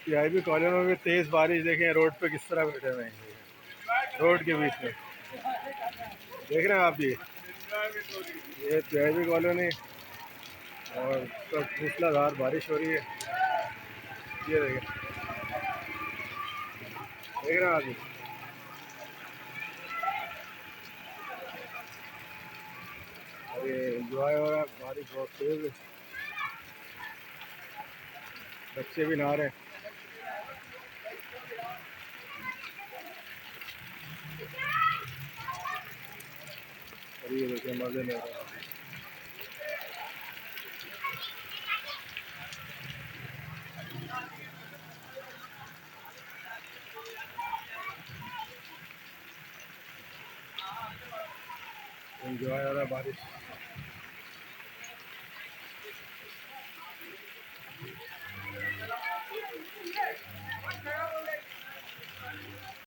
PIB colony में भी तेज़ बारिश देखें, रोड पे किस तरह बैठे हुए हैं रोड के बीच में। देख रहे हैं आप ये पीआईबी कॉलोनी और मूसलाधार बारिश हो रही है। ये देखें, देख रहे हैं आप अरे एंजॉय हो रहा है, बारिश बहुत तेज़ है, बच्चे भी नहा रहे हैं। और ये देखें, मज़े ले रहे हैं। एंजॉय हो रहा है बारिश।